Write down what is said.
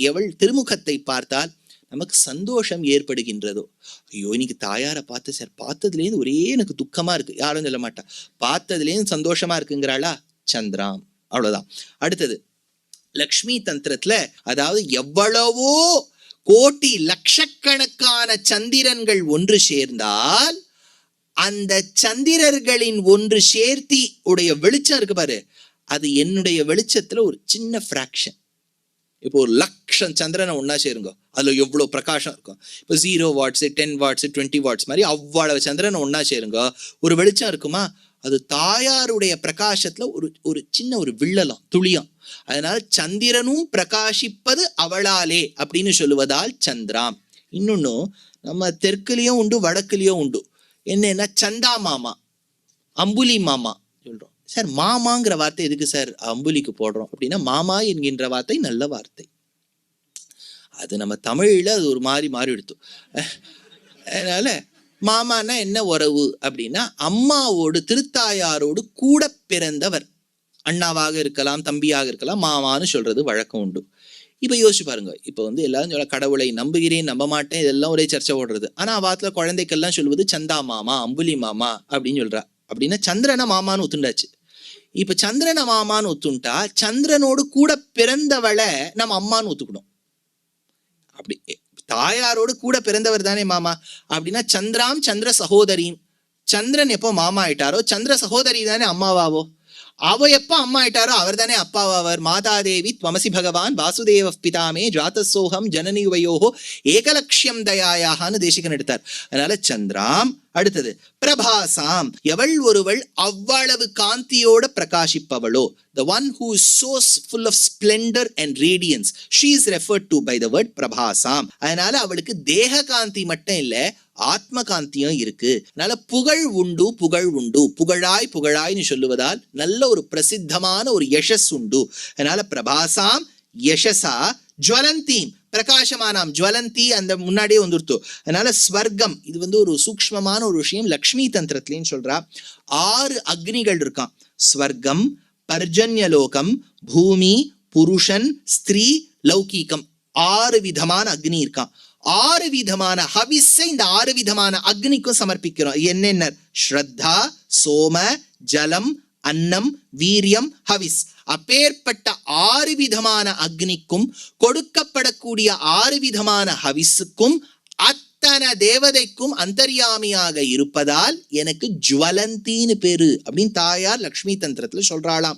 எவள் திருமுகத்தை பார்த்தால் நமக்கு சந்தோஷம் ஏற்படுகின்றதோ. ஐயோ இன்னைக்கு தாயாரை பார்த்து சார், பார்த்ததுலேருந்து ஒரே எனக்கு துக்கமா இருக்கு, யாரும் சொல்ல மாட்டா. பார்த்ததுலேருந்து சந்தோஷமா இருக்குங்கிறாளா, சந்திராம். அவ்வளவுதான். அடுத்தது லக்ஷ்மி தந்திரத்துல, அதாவது எவ்வளவோ கோட்டி லட்சக்கணக்கான சந்திரன்கள் ஒன்று சேர்ந்தால் அந்த சந்திரர்களின் ஒன்று சேர்த்தி உடைய வெளிச்சம் இருக்கு பாரு, அது என்னுடைய வெளிச்சத்துல ஒரு சின்ன ஃப்ராக்ஷன். இப்போ ஒரு 1,00,000 சந்திரனை ஒன்னா சேருங்க, அதுல எவ்வளவு பிரகாசம் இருக்கும். இப்போ 0 வாட்ஸ் 10 வாட்ஸ் 20 வாட்ஸ் மாதிரி அவ்வளவு சந்திரனை ஒன்னா சேருங்க, ஒரு வெளிச்சம் இருக்குமா? அது தாயாருடைய பிரகாசத்துல ஒரு சின்ன ஒரு விள்ளலம் துளியம். அதனால சந்திரனும் பிரகாசிப்பது அவளாலே அப்படின்னு சொல்லுவதால் சந்திராம். இன்னொன்னு நம்ம தெற்குலயும் உண்டு வடக்குலயும் உண்டு. என்னன்னா சந்தா மாமா, அம்புலி மாமா சொல்றோம். சார் மாமாங்கிற வார்த்தை எதுக்கு சார் அம்புலிக்கு போடுறோம் அப்படின்னா, மாமா என்கின்ற வார்த்தை நல்ல வார்த்தை. அது நம்ம தமிழ்ல அது ஒரு மாறி எடுத்தோம். அதனால மாமானா என்ன உறவு அப்படின்னா, அம்மாவோடு திருத்தாயாரோடு கூட பிறந்தவர், அண்ணாவாக இருக்கலாம் தம்பியாக இருக்கலாம், மாமான்னு சொல்றது வழக்கம் உண்டு. இப்ப யோசிச்சு பாருங்க, இப்ப எல்லாரும் சொல்ல கடவுளை நம்புகிறேன் நம்ப மாட்டேன் இதெல்லாம் ஒரே சர்ச்சை ஓடுறது. ஆனா வாத்துல குழந்தைக்கெல்லாம் சொல்வது சந்தா மாமா அம்புலி மாமா அப்படின்னு சொல்றா. அப்படின்னா சந்திரனை மாமான்னு ஒத்துண்டாச்சு. இப்ப சந்திரனை மாமான்னு ஒத்துண்டா சந்திரனோடு கூட பிறந்தவளை நம்ம அம்மான்னு ஒத்துக்கணும். அப்படி தாயாரோடு கூட பிறந்தவர் தானே மாமா. அப்படின்னா சந்திராம் சந்திர சகோதரியும், சந்திரன் எப்போ மாமா ஆயிட்டாரோ சந்திர சகோதரி தானே அம்மாவாவோ. அவ எப்ப அம்மா ஆயிட்டாரோ அவர் தானே அப்பாவாவர். மாதாதேவி துவமசி பகவான் வாசுதேவ பிதாமே ஜாதசோகம் ஜனனி உபயோகோ ஏகலட்சியம் தயாயான்னு தேசிகன் எடுத்தார். அதனால சந்திராம். அடுத்தது பிரபாசாம், எவள் ஒருவள் அவ்வளவு காந்தியோட பிரகாசிப்பவளோ, the one who is so full of splendor and radiance, she is referred to by the word பிரபாசாம். அதனால அவளுக்கு தேக காந்தி மட்டும் இல்ல ஆத்ம காந்தியும் இருக்கு. அதனால புகழ் உண்டு புகழ் உண்டு, புகழாய் புகழாய்னு சொல்லுவதால் நல்ல ஒரு பிரசித்தமான ஒரு யசஸ் உண்டு. அதனால பிரபாசாம் யசசா ஜுவலந்தீம், பிரகாசமானாம். ஜுவலந்தி அந்த முன்னாடியே வந்துருத்தோ. அதனால ஸ்வர்க்கம் இது ஒரு சூக்ஷ்மமான ஒரு விஷயம். லக்ஷ்மி தந்திரத்திலேன்னு சொல்றா 6 அக்னிகள் இருக்கான். ஸ்வர்க்கம், பர்ஜன்யலோகம், பூமி, புருஷன், ஸ்திரீ, லௌகீகம். 6 விதமான அக்னி இருக்கான். 6 விதமான ஹவிஸை இந்த 6 விதமான அக்னிக்கும் சமர்ப்பிக்கிறோம். என்னென்ன? ஸ்ரத்தா, சோம, ஜலம், அன்னம், வீரியம், ஹவிஸ். அப்பேற்பட்ட 6 விதமான அக்னிக்கும் கொடுக்கப்படக்கூடிய 6 விதமான ஹவிஸுக்கும் அத்தனை தேவதைக்கும் அந்தர்யாமியாக இருப்பதால் எனக்கு ஜுவலந்தின்னு பேரு அப்படின்னு தாயார் லக்ஷ்மி தந்திரத்துல சொல்றாளாம்.